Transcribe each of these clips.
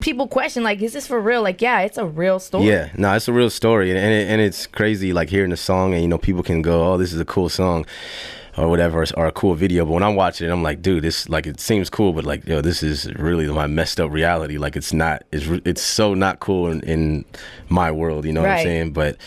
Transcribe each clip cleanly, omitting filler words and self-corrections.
people question, like, is this for real? Like, yeah, it's a real story. Yeah, no, it's a real story, and it's crazy, like, hearing the song, and, you know, people can go, oh, this is a cool song, or whatever, or a cool video, but when I'm watching it, I'm like, dude, this, like, it seems cool, but, like, yo, this is really my messed up reality. Like, it's not, it's so not cool in my world, you know what I'm saying? But,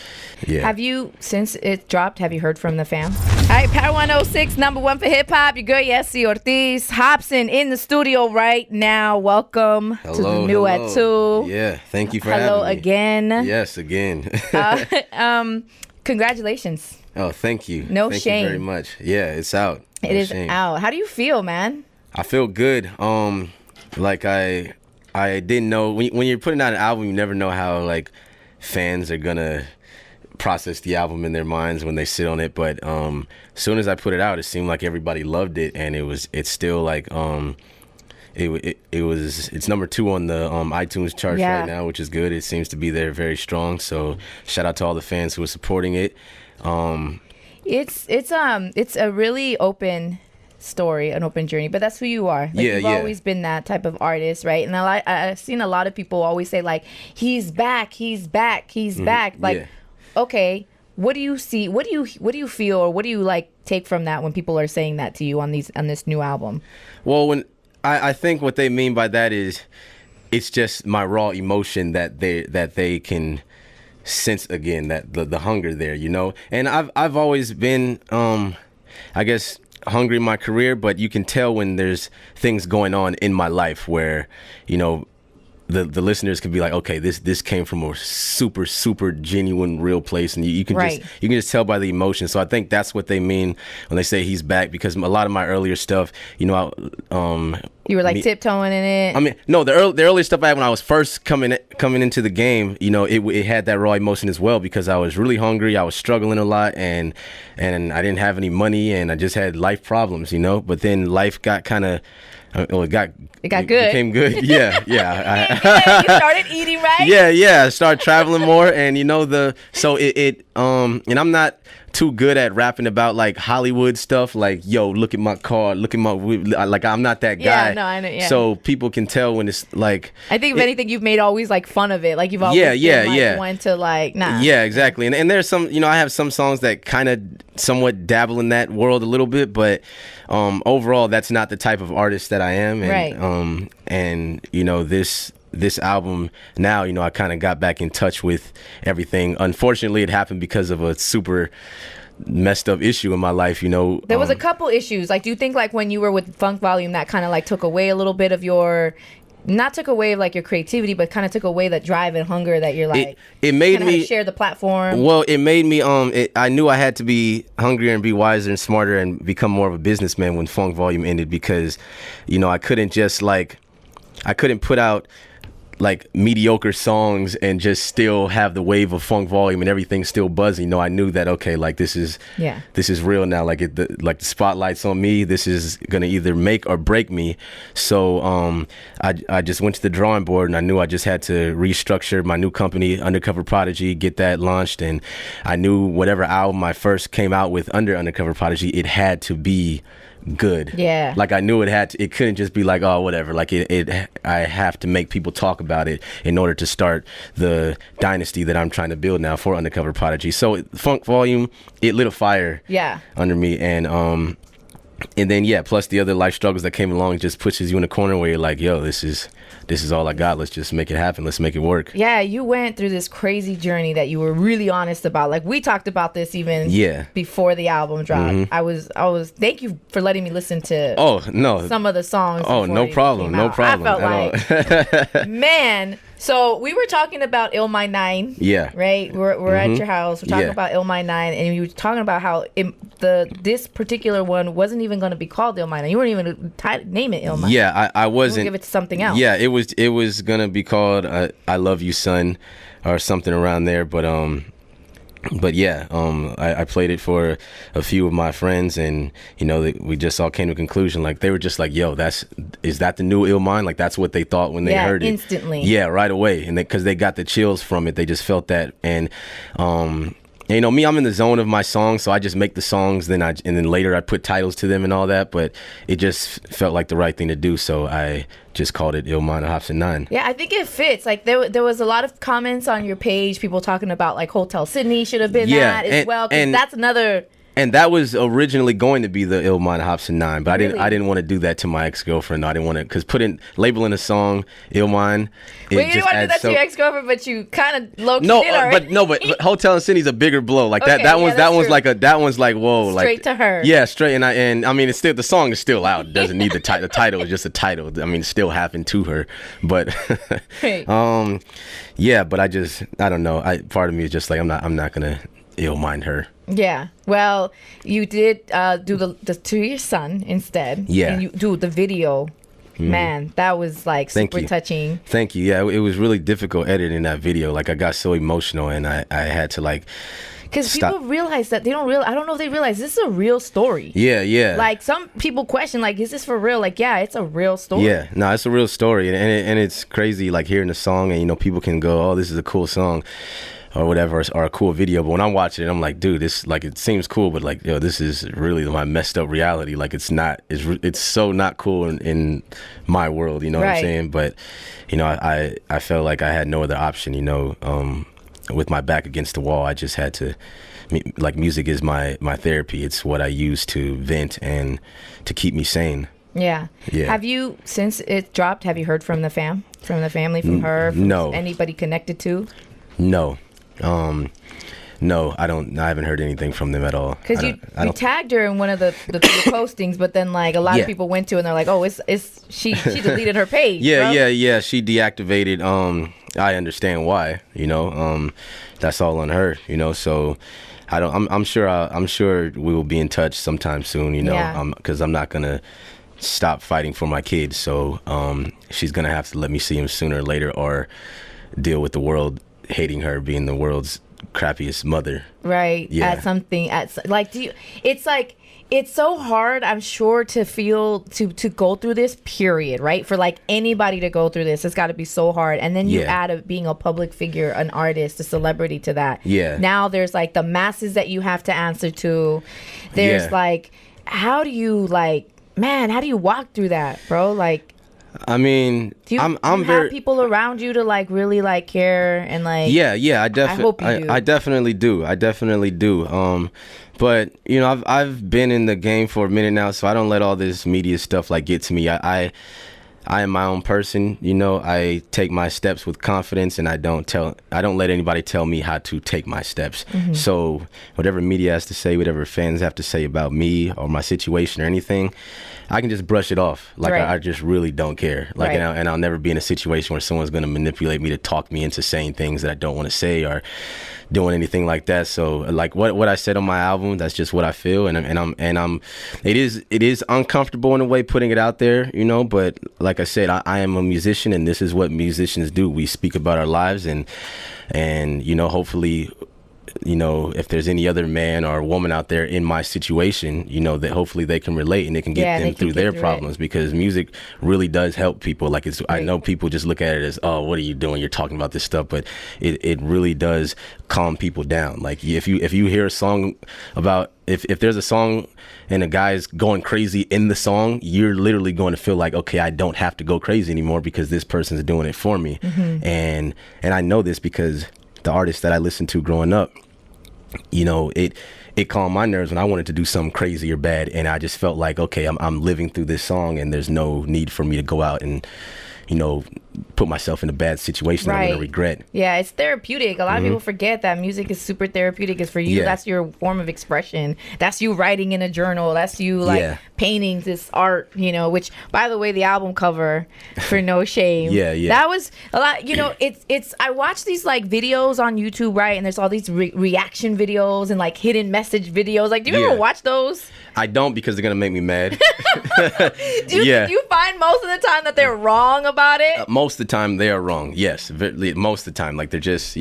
yeah. Have you, since it dropped, have you heard from the fam? All right, Power 106, #1 for hip-hop, your girl, Yesi, Ortiz, Hopsin in the studio right now. Welcome to the new at 2. Yeah, thank you for having me. Hello again. Yes, again. Congratulations. Oh, thank you. No thank shame. you very much. Yeah, it's out. It is out. How do you feel, man? I feel good. Like I didn't know when you're putting out an album, you never know how like fans are gonna process the album in their minds when they sit on it. But as soon as I put it out, it seemed like everybody loved it, and it's still like it's number 2 on the iTunes charts right now, which is good. It seems to be there very strong. So shout out to all the fans who are supporting it. It's a really open story, an open journey, but that's who you are. Like, you've always been that type of artist, right? And I've seen a lot of people always say, like, he's back. Like, okay, what do you see? What do you feel, or what do you like take from that when people are saying that to you on this new album? Well, when I think what they mean by that is it's just my raw emotion that they can sense again, that the hunger there, you know. And I've always been I guess hungry in my career, but you can tell when there's things going on in my life where, you know, the listeners could be like, okay, this came from a super, super genuine, real place, and you can just tell by the emotion. So I think that's what they mean when they say he's back, because a lot of my earlier stuff, you know, you were like tiptoeing in it. I mean, no, the earlier stuff I had when I was first coming into the game, you know, it had that raw emotion as well, because I was really hungry, I was struggling a lot, and I didn't have any money, and I just had life problems, you know. But then life got kind of it got good. Became good. Yeah. You started eating right. Yeah. I started traveling more, and you know and I'm not too good at rapping about like Hollywood stuff, like, yo, look at my car, look at my, like, I'm not that guy. Yeah, no, I know. Yeah. So people can tell when it's like, I think if anything, you've made always like fun of it. Like, you've always been one to like, nah. Yeah, exactly. And there's some, you know, I have some songs that kind of somewhat dabble in that world a little bit, but overall, that's not the type of artist that I am. And, and you know, this album now, you know, I kind of got back in touch with everything. Unfortunately, it happened because of a super messed up issue in my life, you know. There was a couple issues. Like, do you think like when you were with Funk Volume, that kind of like took away a little bit of your, not took away like your creativity, but kind of took away that drive and hunger that you're like, it made me share the platform? Well, it made me I knew I had to be hungrier and be wiser and smarter and become more of a businessman when Funk Volume ended, because, you know, I couldn't put out like mediocre songs and just still have the wave of Funk Volume and everything still buzzing. No, I knew that, okay, like this is real now. Like the spotlight's on me. This is gonna either make or break me. So I just went to the drawing board, and I knew I just had to restructure my new company, Undercover Prodigy, get that launched. And I knew whatever album I first came out with under Undercover Prodigy, it had to be good. Yeah. Like, I knew it couldn't just be like, oh, whatever. Like, I have to make people talk about it in order to start the dynasty that I'm trying to build now for Undercover Prodigy. So Funk Volume, it lit a fire under me, and then plus the other life struggles that came along just pushes you in a corner where you're like, yo, this is all I got. Let's just make it happen. Let's make it work. Yeah, you went through this crazy journey that you were really honest about. Like, we talked about this even before the album dropped. Mm-hmm. I was thank you for letting me listen to some of the songs. No problem. I felt like, man. So we were talking about Ill My 9. Yeah. Right? We're at your house. We're talking about Ill My 9, and you were talking about how this particular one wasn't even going to be called Ill My 9. You weren't even going to name it Ill My 9. Yeah, I wasn't. Give it to something else. Yeah, it was going to be called I Love You, Son, or something around there, but I played it for a few of my friends, and you know, we just all came to a conclusion. Like, they were just like, "Yo, is that the new Ill Mind?" Like, that's what they thought when they heard it instantly. Yeah, right away, and because they got the chills from it, they just felt that, and And, you know, me, I'm in the zone of my songs, so I just make the songs, and then later I put titles to them and all that. But it just felt like the right thing to do, so I just called it Illmind Hopsin 9. Yeah, I think it fits. Like there was a lot of comments on your page, people talking about like Hotel Sydney should have been that as well, because that's another. And that was originally going to be the Illmind Hopsin 9, but I didn't want to do that to my ex-girlfriend. I didn't want to, because labeling a song Illmind. Well, you didn't want to do that to your ex-girlfriend, but you kind of low-key did already. but Hotel and Sydney's a bigger blow. Like that one's like whoa, like straight to her. Yeah, straight. And I mean, it's still, the song is still out. It doesn't need the title is just a title. I mean, it still happened to her, but yeah. But I don't know. Part of me is just like, I'm not gonna Illmind her. Yeah. Well, you did do the to your son instead. Yeah. And you do the video. Man, that was like super touching. Thank you. Yeah, it was really difficult editing that video. Like I got so emotional, and I had to like. Because people realize that I don't know if they realize this is a real story. Yeah. Like some people question, like, is this for real? Like, yeah, it's a real story. Yeah, no, it's a real story, and it's crazy. Like hearing the song, and you know, people can go, "Oh, this is a cool song," or whatever, or a cool video. But when I'm watching it, I'm like, dude, this, like, it seems cool, but like, yo, this is really my messed up reality. Like, it's not. It's so not cool in my world. You know what I'm saying? But you know, I felt like I had no other option. You know. With my back against the wall, I just had to, like, music is my therapy. It's what I use to vent and to keep me sane. Yeah. Have you, since it dropped, have you heard from the family, from her, from no, anybody connected to? No, I don't. I haven't heard anything from them at all. Because you tagged her in one of the postings, but then like a lot of people went to and they're like, oh, she deleted her page. Yeah. She deactivated. I understand why. You know, that's all on her. You know, so I'm sure we will be in touch sometime soon. You know, because I'm not gonna stop fighting for my kids. So she's gonna have to let me see him sooner or later, or deal with the world hating her, being the world's crappiest mother. Right. Yeah. It's so hard, I'm sure, to feel to go through this, period, right? For like anybody to go through this, it's got to be so hard. And then you add being a public figure, an artist, a celebrity to that. Yeah. Now there's like the masses that you have to answer to. There's like, how do you walk through that, bro? Like, I mean, do you have people around you to like really like care and like? Yeah. I definitely do. But you know, I've been in the game for a minute now, so I don't let all this media stuff like get to me. I am my own person. You know, I take my steps with confidence, and I don't let anybody tell me how to take my steps. Mm-hmm. So whatever media has to say, whatever fans have to say about me or my situation or anything, I can just brush it off. Like I just really don't care. Like, and I'll never be in a situation where someone's going to manipulate me to talk me into saying things that I don't want to say or doing anything like that. So like what I said on my album, that's just what I feel, and it is uncomfortable in a way putting it out there, you know, but like I said, I am a musician, and this is what musicians do. We speak about our lives, and you know, hopefully, you know, if there's any other man or woman out there in my situation, you know, that hopefully they can relate and it can get them through their problems, because music really does help people. Like I know people just look at it as, oh, what are you doing? You're talking about this stuff, but it really does calm people down. Like if you hear a song about, if there's a song and a guy's going crazy in the song, you're literally going to feel like, okay, I don't have to go crazy anymore because this person's doing it for me. Mm-hmm. And I know this because the artists that I listened to growing up, you know, it calmed my nerves when I wanted to do something crazy or bad, and I just felt like, okay, I'm living through this song, and there's no need for me to go out and, you know, put myself in a bad situation that I'm going to regret. Yeah, it's therapeutic. A lot of people forget that music is super therapeutic. It's for you. That's your form of expression. That's you writing in a journal. That's you like painting this art, you know, which, by the way, the album cover for No Shame. That was a lot, you know, it's I watch these like videos on YouTube, right? And there's all these reaction videos and like hidden message videos. Like, do you ever watch those? I don't, because they're going to make me mad. Do you find most of the time that they're wrong about it? Most of the time they are wrong. Yes, most of the time. Like they're just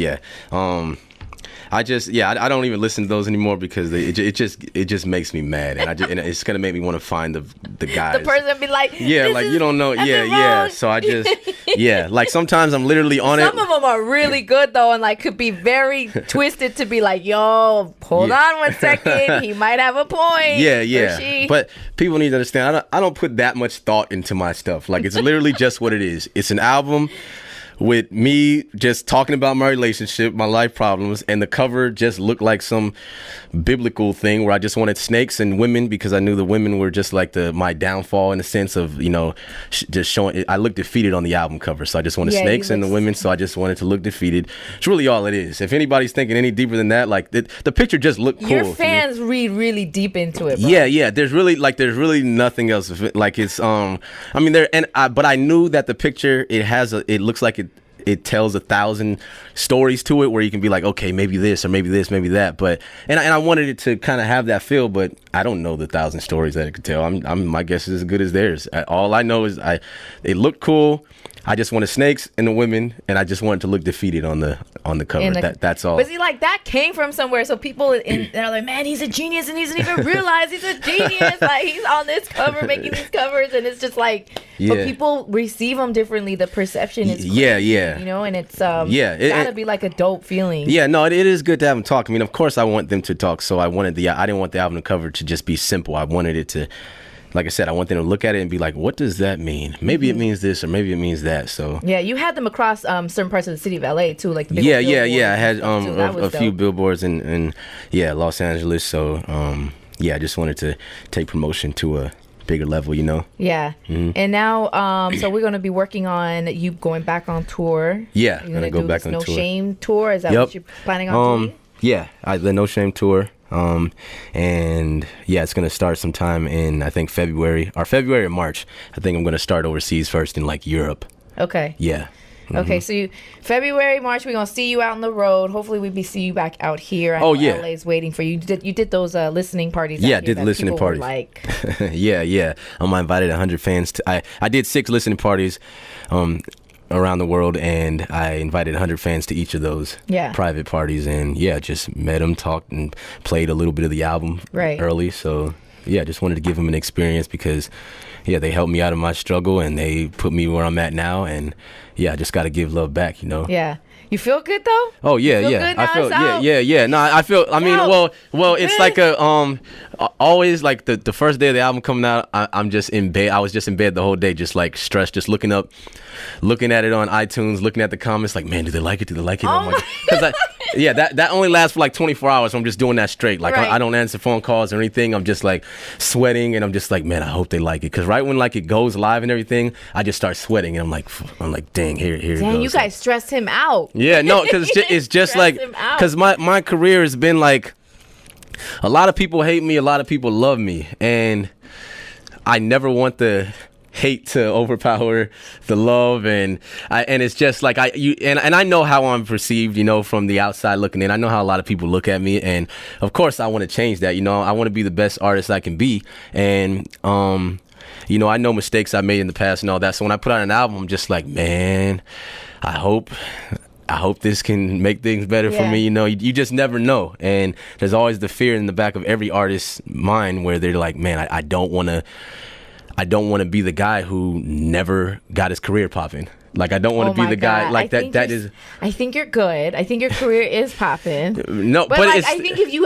I don't even listen to those anymore because it just makes me mad, and it's gonna make me want to find the guys. The person be like, you don't know, yeah. So I just, like sometimes I'm literally on it. Some of them are really good though, and like could be very twisted to be like, yo, hold on 1 second, he might have a point. Yeah. But people need to understand, I don't put that much thought into my stuff. Like it's literally just what it is. It's an album with me just talking about my relationship, my life problems, and the cover just looked like some biblical thing where I just wanted snakes and women because I knew the women were just like my downfall in the sense of, just showing. I looked defeated on the album cover, so I just wanted snakes and the women, so I just wanted to look defeated. It's really all it is. If anybody's thinking any deeper than that, like the picture just looked cool. Your fans read really deep into it, bro. Yeah. There's really nothing else. Like it's but I knew that the picture it looks like it tells 1,000 stories to it where you can be like, okay, maybe this or maybe this, maybe that. But and I wanted it to kind of have that feel, but I don't know the 1,000 stories that it could tell. My guess is as good as theirs. All I know is it looked cool. I just wanted snakes and the women, and I just wanted to look defeated on the cover. That's all. But see, like that came from somewhere. So people they're like, man, he's a genius, and he doesn't even realize he's a genius. Like he's on this cover making these covers, and it's just like, but people receive them differently. The perception is crazy, and it's gotta be like a dope feeling. Yeah, no, it is good to have them talk. I mean, of course, I want them to talk. So I didn't want the album cover to just be simple. I wanted it to. Like I said, I want them to look at it and be like, what does that mean? Maybe it means this or maybe it means that. So yeah, you had them across certain parts of the city of LA too, like yeah. I had a few billboards in Los Angeles. So I just wanted to take promotion to a bigger level, Yeah. Mm-hmm. And now so we're gonna be working on you going back on tour. Yeah, you're gonna go back on No tour. Shame tour. Is that what you're planning on doing? Yeah, the No Shame tour. And it's gonna start sometime in I think February or March. I think I'm gonna start overseas first in like Europe. Okay. Yeah. Mm-hmm. Okay, so February, March, we're gonna see you out on the road. Hopefully, we see you back out here. I know LA's waiting for you. You did those listening parties. Yeah, I did the listening parties. Like, yeah. I invited 100 fans. I did 6 listening parties. Around the world, and I invited 100 fans to each of those private parties, and just met them, talked, and played a little bit of the album early. So just wanted to give them an experience because they helped me out of my struggle and they put me where I'm at now, and I just got to give love back, Yeah. You feel good though? Oh yeah. I feel yeah. No, I feel. I mean, well, it's like always like the first day of the album coming out. I'm just in bed. I was just in bed the whole day, just like stressed, just looking at it on iTunes, looking at the comments, like, man, do they like it? Do they like it? Oh Because that only lasts for like 24 hours. So I'm just doing that straight. Like I don't answer phone calls or anything. I'm just like sweating, and I'm just like, man, I hope they like it. Because right when like it goes live and everything, I just start sweating, and I'm like, dang, here it goes. Dang, you guys stressed him out. Yeah, no, because it's just like, because my career has been like, a lot of people hate me, a lot of people love me, and I never want the hate to overpower the love, and it's just like I know how I'm perceived, from the outside looking in. I know how a lot of people look at me, and of course I want to change that. I want to be the best artist I can be, and I know mistakes I made in the past and all that. So when I put out an album, I'm just like, man, I hope this can make things better for me. You just never know. And there's always the fear in the back of every artist's mind where they're like, man, I don't want to be the guy who never got his career popping. Like, I don't want to be the guy like that. I think you're good. I think your career is popping. No, but like, I think if you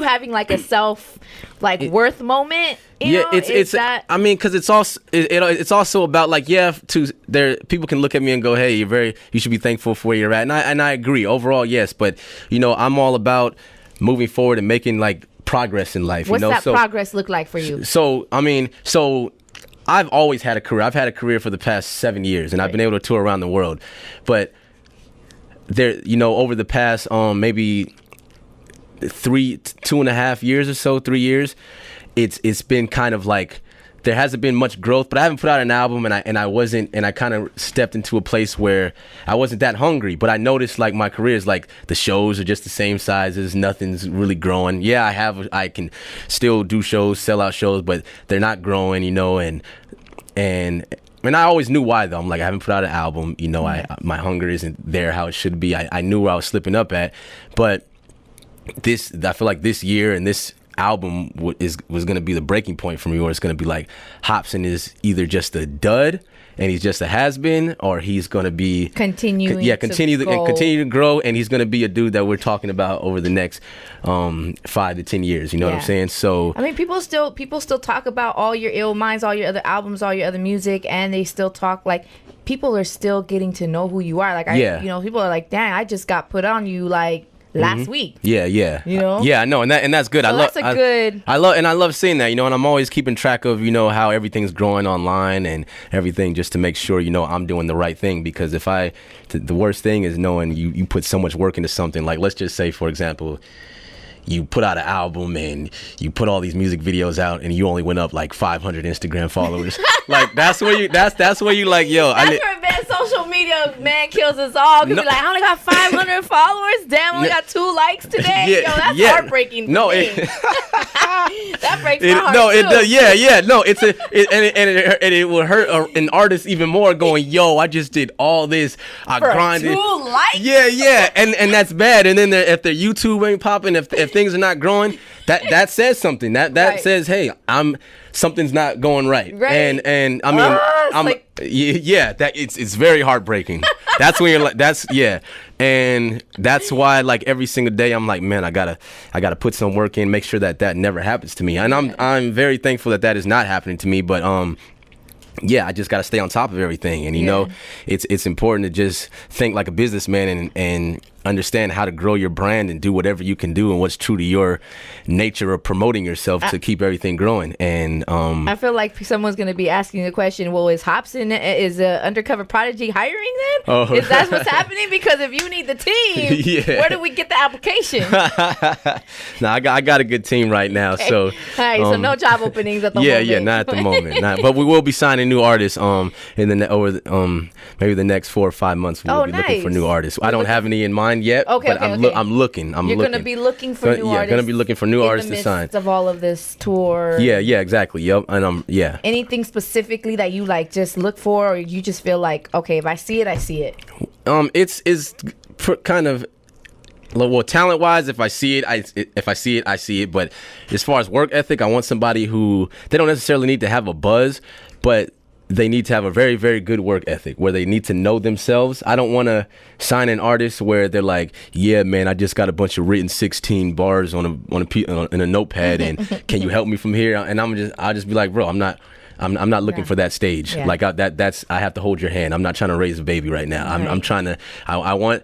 having like a self worth moment, it's that. I mean, because it's also about like people can look at me and go, hey, you should be thankful for where you're at, and I agree overall, yes, but I'm all about moving forward and making like progress in life. What's that progress look like for you? So I've always had a career. I've had a career for the past 7 years, and I've been able to tour around the world. But there, over the past maybe 2.5 years or so, 3 years, it's been kind of like there hasn't been much growth. But I haven't put out an album, and I kind of stepped into a place where I wasn't that hungry. But I noticed like my career is like the shows are just the same sizes. Nothing's really growing. Yeah, I can still do shows, sell out shows, but they're not growing, and I always knew why though. I'm like, I haven't put out an album, my hunger isn't there how it should be. I knew where I was slipping up at, but I feel like this year and this album was going to be the breaking point for me, where it's going to be like Hopsin is either just a dud and he's just a has-been, or he's going to be continue to grow, and he's going to be a dude that we're talking about over the next 5 to 10 years. You know what I'm saying? So I mean, people still talk about all your ill minds, all your other albums, all your other music, and they still talk like people are still getting to know who you are. Like people are like, dang, I just got put on you like last week. Yeah. You know? Yeah, I know, and that's good. So I love seeing that, you know, and I'm always keeping track of, you know, how everything's growing online and everything, just to make sure, you know, I'm doing the right thing. Because the worst thing is knowing you put so much work into something. Like, let's just say, for example, you put out an album and you put all these music videos out and you only went up like 500 Instagram followers. Like, that's where you like, yo. That's where bad social media, man, kills us all. Cause like, I only got 500 followers. Damn, I only got 2 likes today. Yo, that's heartbreaking for me. That breaks my heart too. It will hurt an artist even more, going, yo, I just did all this. I grinded. 2 likes? Yeah. And that's bad. And then if their YouTube ain't popping, if things are not growing, that says something. That says, hey, something's not going right. And I mean, it's very heartbreaking. That's when you're like, and that's why, like, every single day I'm like, man, I gotta put some work in, make sure that never happens to me. And I'm very thankful that is not happening to me. But I just got to stay on top of everything. And, you know, it's important to just think like a businessman and understand how to grow your brand and do whatever you can do and what's true to your nature of promoting yourself to keep everything growing. And I feel like someone's going to be asking the question, well, is Hopsin, is Undercover Prodigy hiring then? Oh. Is that what's happening? Because if you need the team, where do we get the application? No, I got a good team right now. Okay. So, all right, so no job openings at the moment. Yeah, not at the moment. But we will be signing new artists maybe the next 4 or 5 months. We'll be looking for new artists. I don't have any in mind yet, but I'm looking. You're going to be looking for new artists. Yeah, going to be looking for new artists to sign. In the midst of all of this tour. Yeah, exactly. Yep. And anything specifically that you like just look for, or you just feel like, okay, if I see it, I see it? It's kind of, well, talent wise, if I see it, I see it. But as far as work ethic, I want somebody who, they don't necessarily need to have a buzz, but they need to have a very, very good work ethic where they need to know themselves. I don't want to sign an artist where they're like, yeah, man, I just got a bunch of written 16 bars in a notepad, and can you help me from here? And I'll just be like, bro, I'm not looking for that stage. Yeah. Like I have to hold your hand. I'm not trying to raise a baby right now. I'm trying to. I want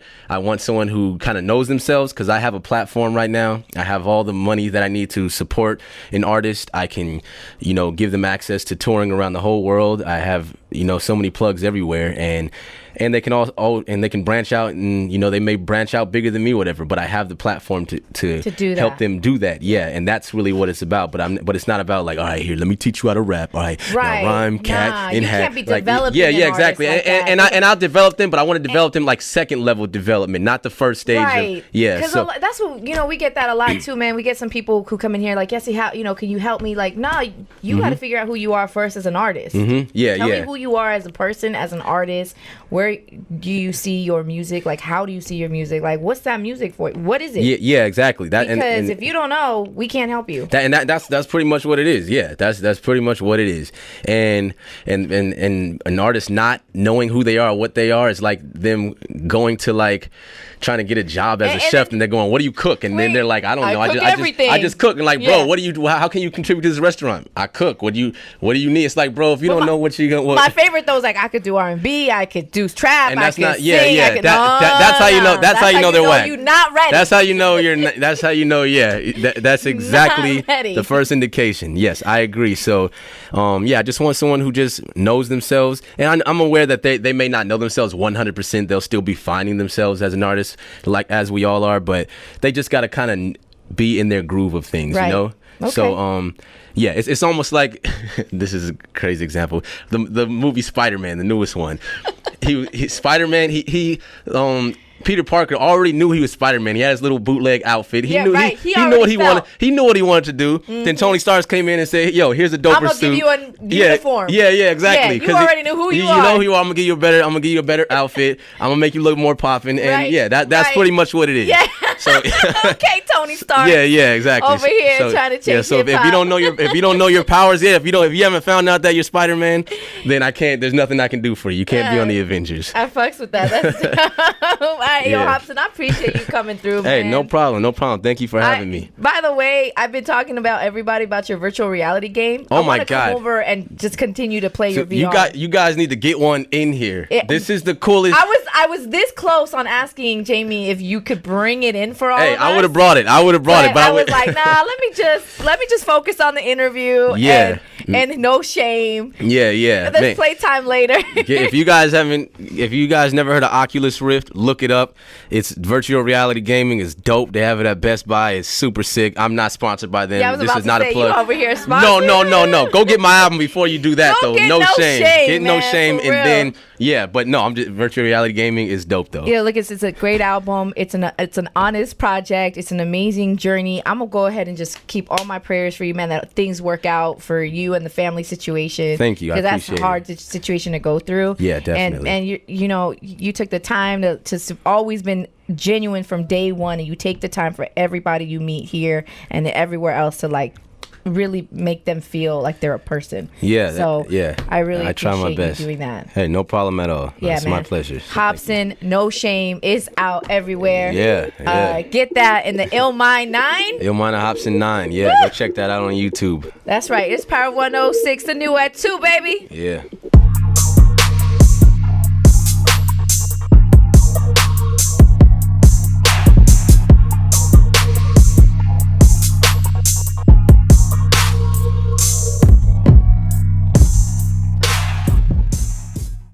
someone who kind of knows themselves, because I have a platform right now. I have all the money that I need to support an artist. I can, give them access to touring around the whole world. I have, so many plugs everywhere, and they can they can branch out, and they may branch out bigger than me, whatever. But I have the platform to help them do that. Yeah, and that's really what it's about. But it's not about like, all right, here, let me teach you how to rap. All right, now rhyme, cat, and hat. Can't be developing. Yeah, exactly. Like and I'll develop them, but I want to develop them like second level development, not the first stage. Right. Because that's what we get that a lot too, man. We get some people who come in here like, Yesi, how can you help me? Like, nah, you got to figure out who you are first as an artist. Mm-hmm. Tell me who you are as a person, as an artist. Where do you see your music? Like, how do you see your music? Like, what's that music for? What is it? Yeah, exactly. Because if you don't know, we can't help you. That's pretty much what it is. Yeah, that's pretty much what it is. And an artist not knowing who they are, what they are, is like them going to like trying to get a job as a chef, and they're going, what do you cook? And then they're like, I don't know, I just cook. And like, bro, what do you? How can you contribute to this restaurant? I cook. What do you need? It's like, bro, if you don't know what you gonna. My favorite though is like, I could do R&B, I could do trap, and that's I could not. sing, Yeah. That's how you know. That's how you know they're whack. You're not ready. That's how you know you're. That's how you know. Yeah, that's exactly the first indication. Yes, I agree. So, I just want someone who just knows themselves, and I'm aware that they may not know themselves 100%. They'll still be finding themselves as an artist, like as we all are, but they just got to kind of be in their groove of things, right. Okay. So it's almost like this is a crazy example. The movie Spider-Man, the newest one. Spider-Man, Peter Parker already knew he was Spider-Man. He had his little bootleg outfit. He knew what he wanted. He knew what he wanted to do. Mm-hmm. Then Tony Stark came in and said, "Yo, here's a doper suit. I'm gonna give you a uniform." Yeah, exactly. Yeah, you already knew who you are. You know who you are. I'm gonna give you a better outfit. I'm gonna make you look more popping. And that's pretty much what it is. Yeah. So okay, Tony Stark. Yeah, exactly. Over here trying to change so if you don't know your powers, if you haven't found out that you're Spider-Man, then there's nothing I can do for you. You can't be on the Avengers. I fucks with that. That's all right, yo, Hopsin, I appreciate you coming through, man. Hey, no problem. Thank you for having me. By the way, I've been talking about everybody about your virtual reality game. Oh my God. Come over and just continue to play your VR. You guys need to get one in here. This is the coolest. I was this close on asking Jamie if you could bring it in for all of us. I would have brought it. But I was like, nah, let me just focus on the interview. Yeah. And no shame. Yeah. Let's play time later. If you guys never heard of Oculus Rift, look it up. It's virtual reality gaming. It's dope. They have it at Best Buy. It's super sick. I'm not sponsored by them. Yeah, I was about to say, you over here sponsored. No. Go get my album before you do that, though. No shame. Get no shame, and then but no, I'm just virtual reality gaming is dope though. Yeah, look, it's a great album. It's an honest project. It's an amazing journey. I'm gonna go ahead and just keep all my prayers for you, man, that things work out for you and the family situation. Thank you. I appreciate it. Because that's a hard situation to go through. Yeah, definitely. And you took the time to always been genuine from day one, and you take the time for everybody you meet here and everywhere else to like really make them feel like they're a person. I really appreciate you doing that. Hey, no problem at all. Yeah, it's my pleasure. Hopsin, No Shame is out everywhere. Yeah. Get that in the Illmind 9. Illmind Hopsin 9. Yeah, go check that out on YouTube. That's right. It's Power 106, the new at 2, baby. Yeah.